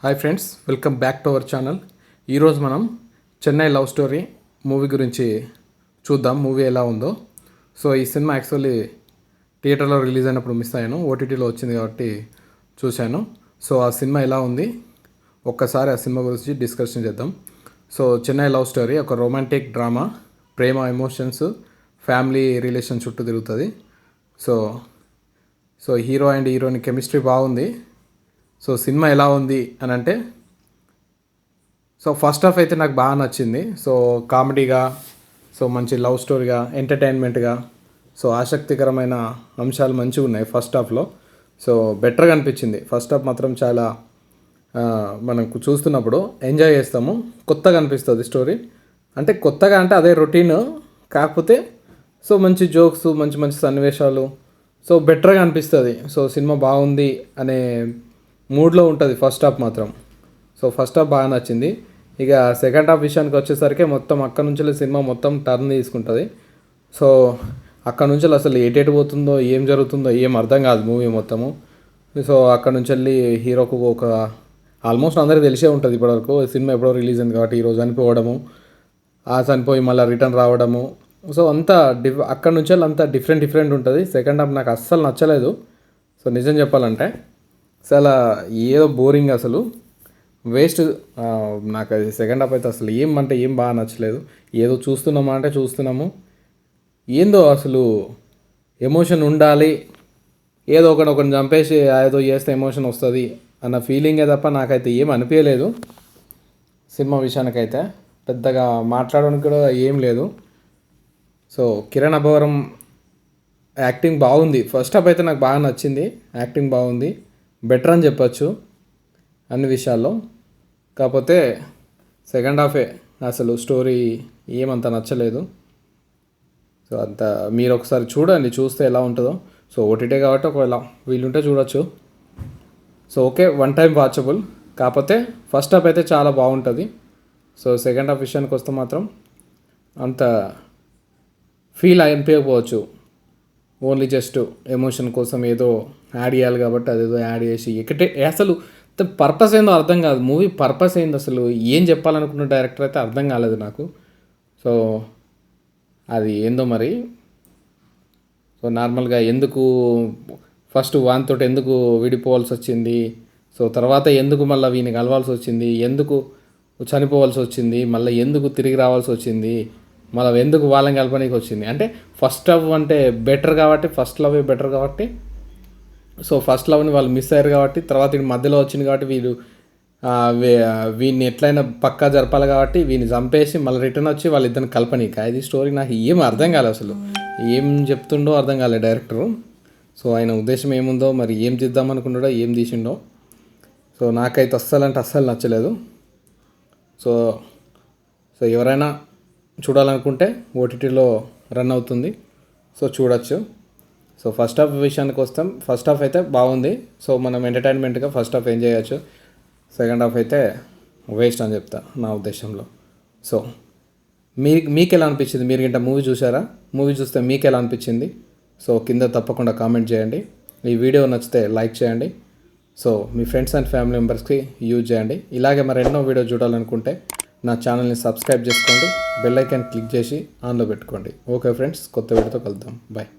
Hi friends, welcome back to our channel. ఈరోజు మనం Chennai love story movie గురించి చూద్దాం. మూవీ ఎలా ఉందో. సో ఈ సినిమా యాక్చువల్లీ థియేటర్లో రిలీజ్ అయినప్పుడు మిస్ అయ్యాను. ఓటీటీలో వచ్చింది కాబట్టి చూశాను. సో ఆ సినిమా ఎలా ఉంది ఒక్కసారి ఆ సినిమా గురించి డిస్కషన్ చేద్దాం. సో చెన్నై లవ్ స్టోరీ ఒక రొమాంటిక్ డ్రామా, ప్రేమ, ఎమోషన్స్, ఫ్యామిలీ రిలేషన్ చుట్టూ తిరుగుతుంది. So so hero and heroine chemistry బాగుంది. సో సినిమా ఎలా ఉంది అని అంటే, సో ఫస్ట్ హాఫ్ అయితే నాకు బాగా నచ్చింది. సో కామెడీగా, సో మంచి లవ్ స్టోరీగా, ఎంటర్టైన్మెంట్గా, సో ఆసక్తికరమైన అంశాలు మంచిగా ఉన్నాయి ఫస్ట్ హాఫ్లో. సో బెటర్గా అనిపించింది. ఫస్ట్ హాఫ్ మాత్రం చాలా మనకు చూస్తున్నప్పుడు ఎంజాయ్ చేస్తాము. కొత్తగా అనిపిస్తుంది స్టోరీ. అంటే కొత్తగా అంటే అదే రొటీన్, కాకపోతే సో మంచి జోక్స్, మంచి మంచి సన్నివేశాలు, సో బెటర్గా అనిపిస్తుంది. సో సినిమా బాగుంది అనే మూడ్లో ఉంటుంది ఫస్ట్ హాఫ్ మాత్రం. సో ఫస్ట్ హాఫ్ బాగా నచ్చింది. ఇక సెకండ్ హాఫ్ విషయానికి వచ్చేసరికి మొత్తం అక్కడ నుంచి సినిమా మొత్తం టర్న్ తీసుకుంటుంది. సో అక్కడ నుంచి అసలు ఎటు పోతుందో, ఏం జరుగుతుందో ఏం అర్థం కాదు మూవీ మొత్తము. సో అక్కడ నుంచి వెళ్ళి హీరోకు ఒక ఆల్మోస్ట్ అందరికీ తెలిసే ఉంటుంది ఇప్పటివరకు. సినిమా ఎప్పుడో రిలీజ్ అయింది కాబట్టి ఈరోజు చనిపోవడము, ఆ చనిపోయి మళ్ళీ రిటర్న్ రావడము, సో అంతా అక్కడ నుంచి అంతా డిఫరెంట్ ఉంటుంది. సెకండ్ హాఫ్ నాకు అస్సలు నచ్చలేదు. సో నిజం చెప్పాలంటే చాలా ఏదో బోరింగ్, అసలు వేస్ట్. నాకు అది సెకండ్ హాఫ్ అయితే అసలు ఏం బాగా నచ్చలేదు. ఏదో చూస్తున్నామా అంటే చూస్తున్నాము, ఏందో అసలు ఎమోషన్ ఉండాలి, ఏదో ఒకరిని చంపేసి ఏదో చేస్తే ఎమోషన్ వస్తుంది అన్న ఫీలింగే తప్ప నాకైతే ఏం అనిపించలేదు. సినిమా విషయానికైతే పెద్దగా మాట్లాడడానికి కూడా ఏం లేదు. సో కిరణ్ అబ్బవరం యాక్టింగ్ బాగుంది. ఫస్ట్ హాఫ్ అయితే నాకు బాగా నచ్చింది. యాక్టింగ్ బాగుంది, బెటర్ అని చెప్పచ్చు అన్ని విషయాల్లో. కాకపోతే సెకండ్ హాఫే అసలు స్టోరీ ఏమంత నచ్చలేదు. సో అంత మీరు ఒకసారి చూడండి, చూస్తే ఎలా ఉంటుందో. సో ఓటీటీ కాబట్టి ఒకవేళ వీలుంటే చూడొచ్చు. So okay, one time watchable. కాకపోతే ఫస్ట్ హాఫ్ అయితే చాలా బాగుంటుంది. సో సెకండ్ హాఫ్ విషయానికి వస్తే మాత్రం అంత ఫీల్ అనిపించకపోవచ్చు. ఓన్లీ జస్ట్ ఎమోషన్ కోసం ఏదో యాడ్ చేయాలి కాబట్టి అదేదో యాడ్ చేసి అసలు పర్పస్ ఏందో అర్థం కాదు. మూవీ పర్పస్ ఏంది, అసలు ఏం చెప్పాలనుకున్న డైరెక్టర్ అయితే అర్థం కాలేదు నాకు. సో అది ఏందో మరి. సో నార్మల్గా ఎందుకు ఫస్ట్ వానితో ఎందుకు విడిపోవాల్సి వచ్చింది, సో తర్వాత ఎందుకు మళ్ళీ వీని కలవాల్సి వచ్చింది, ఎందుకు చనిపోవాల్సి వచ్చింది, మళ్ళీ ఎందుకు తిరిగి రావాల్సి వచ్చింది, మళ్ళీ ఎందుకు వాళ్ళని కలపడానికి వచ్చింది. అంటే ఫస్ట్ లవ్ అంటే బెటర్ కాబట్టి, ఫస్ట్ లవ్ బెటర్ కాబట్టి, సో ఫస్ట్ లవ్ని వాళ్ళు మిస్ అయ్యారు కాబట్టి, తర్వాత వీడి మధ్యలో వచ్చింది కాబట్టి వీడిని ఎట్లయినా పక్కా జరపాలి కాబట్టి వీడిని చంపేసి మళ్ళీ రిటర్న్ వచ్చి వాళ్ళిద్దరిని కలపనీక. ఇది స్టోరీ నాకు ఏం అర్థం కాలేదు. అసలు ఏం చెప్తుండో అర్థం కాలేదు డైరెక్టరు. సో ఆయన ఉద్దేశం ఏముందో మరి, ఏం చేద్దామనుకున్నాడో, ఏం తీసిండో. సో నాకైతే అస్సలు నచ్చలేదు. సో సో ఎవరైనా చూడాలనుకుంటే ఓటీటీలో రన్ అవుతుంది, సో చూడొచ్చు. సో ఫస్ట్ హాఫ్ విషయానికి వస్తాం. ఫస్ట్ హాఫ్ అయితే బాగుంది. సో మనం ఎంటర్టైన్మెంట్గా ఫస్ట్ హాఫ్ ఎంజాయ్ చేయొచ్చు. సెకండ్ హాఫ్ అయితే వేస్ట్ అని చెప్తా నా ఉద్దేశంలో. సో మీకు ఎలా అనిపించింది? మీరు ఇంత మూవీ చూసారా? మూవీ చూస్తే మీకు ఎలా అనిపించింది? సో కింద తప్పకుండా కామెంట్ చేయండి. ఈ వీడియో నచ్చితే లైక్ చేయండి. So me friends and family మెంబర్స్కి యూజ్ చేయండి. ఇలాగే మరి ఎన్నో వీడియో చూడాలనుకుంటే నా ఛానల్ని సబ్స్క్రైబ్ చేసుకోండి, బెల్ ఐకాన్ క్లిక్ చేసి ఆన్లో పెట్టుకోండి. ఓకే ఫ్రెండ్స్, కొత్త వీడియోతో కలుద్దాం. బాయ్.